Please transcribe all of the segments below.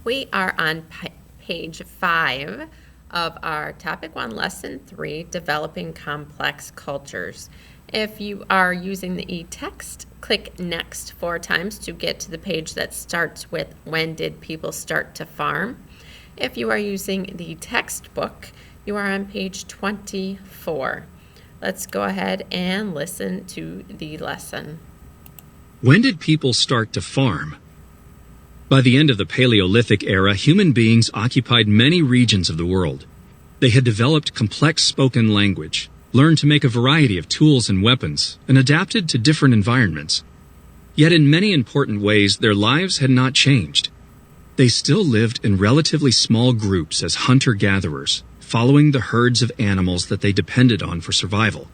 We are on page 5 of our Topic 1, Lesson 3, Developing Complex Cultures. If you are using the e-text, click Next 4 times to get to the page that starts with When Did People Start to Farm? If you are using the textbook, you are on page 24. Let's go ahead and listen to the lesson. When did people start to farm? By the end of the Paleolithic era, human beings occupied many regions of the world. They had developed complex spoken language, learned to make a variety of tools and weapons, and adapted to different environments. Yet in many important ways, their lives had not changed. They still lived in relatively small groups as hunter-gatherers, following the herds of animals that they depended on for survival.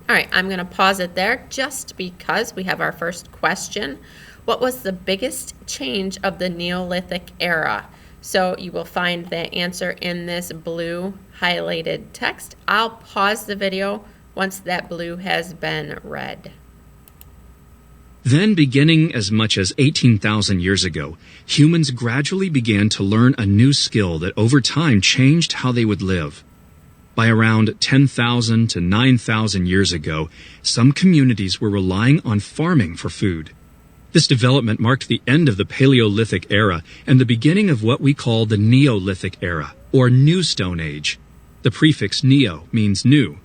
All right, I'm going to pause it there just because we have our first question. What was the biggest change of the Neolithic era? So you will find the answer in this blue highlighted text. I'll pause the video once that blue has been read. Then, beginning as much as 18,000 years ago, humans gradually began to learn a new skill that over time changed how they would live. By around 10,000 to 9,000 years ago, some communities were relying on farming for food. This development marked the end of the Paleolithic era and the beginning of what we call the Neolithic era, or New Stone Age. The prefix neo means new.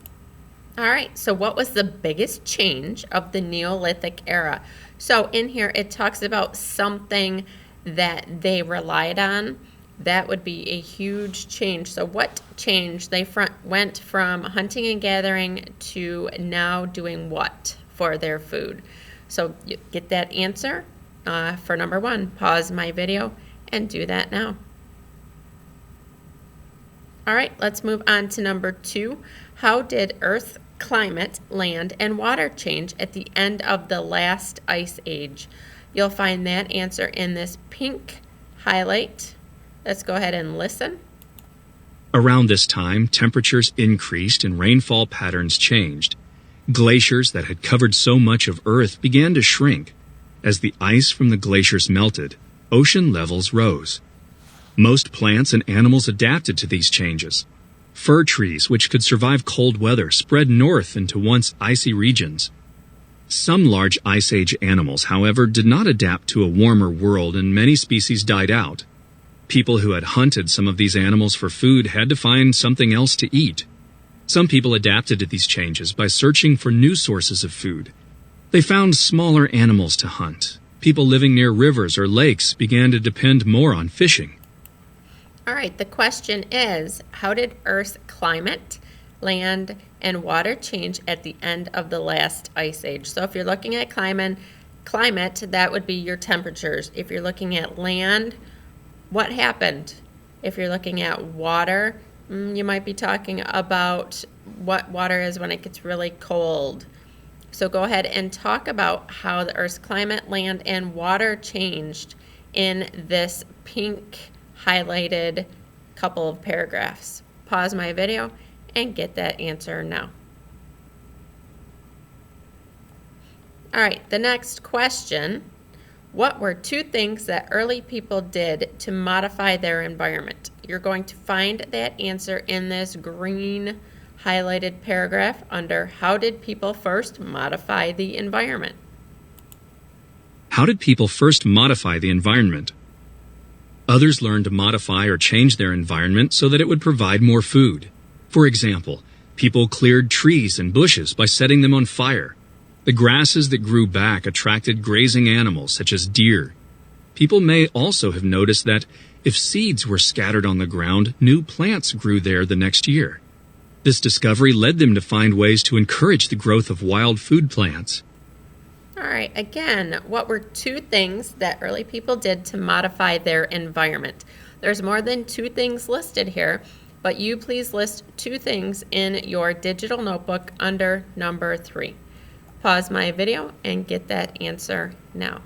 All right, so what was the biggest change of the Neolithic era? So in here it talks about something that they relied on. That would be a huge change. So what changed? They went from hunting and gathering to now doing what for their food? So you get that answer for number 1. Pause my video and do that now. All right, let's move on to number 2. How did Earth, climate, land, and water change at the end of the last ice age? You'll find that answer in this pink highlight. Let's go ahead and listen. Around this time, temperatures increased and rainfall patterns changed. Glaciers that had covered so much of Earth began to shrink. As the ice from the glaciers melted, ocean levels rose. Most plants and animals adapted to these changes. Fir trees, which could survive cold weather, spread north into once icy regions. Some large Ice Age animals, however, did not adapt to a warmer world, and many species died out. People who had hunted some of these animals for food had to find something else to eat. Some people adapted to these changes by searching for new sources of food. They found smaller animals to hunt. People living near rivers or lakes began to depend more on fishing. All right, the question is, how did Earth's climate, land, and water change at the end of the last ice age? So if you're looking at climate, that would be your temperatures. If you're looking at land, what happened? If you're looking at water, you might be talking about what water is when it gets really cold. So go ahead and talk about how the Earth's climate, land, and water changed in this pink highlighted couple of paragraphs. Pause my video and get that answer now. All right, the next question. What were 2 things that early people did to modify their environment? You're going to find that answer in this green highlighted paragraph under How did people first modify the environment? How did people first modify the environment? Others learned to modify or change their environment so that it would provide more food. For example, people cleared trees and bushes by setting them on fire. The grasses that grew back attracted grazing animals such as deer. People may also have noticed that if seeds were scattered on the ground, new plants grew there the next year. This discovery led them to find ways to encourage the growth of wild food plants. All right, again, what were 2 things that early people did to modify their environment? There's more than 2 things listed here, but you please list 2 things in your digital notebook under number 3. Pause my video and get that answer now.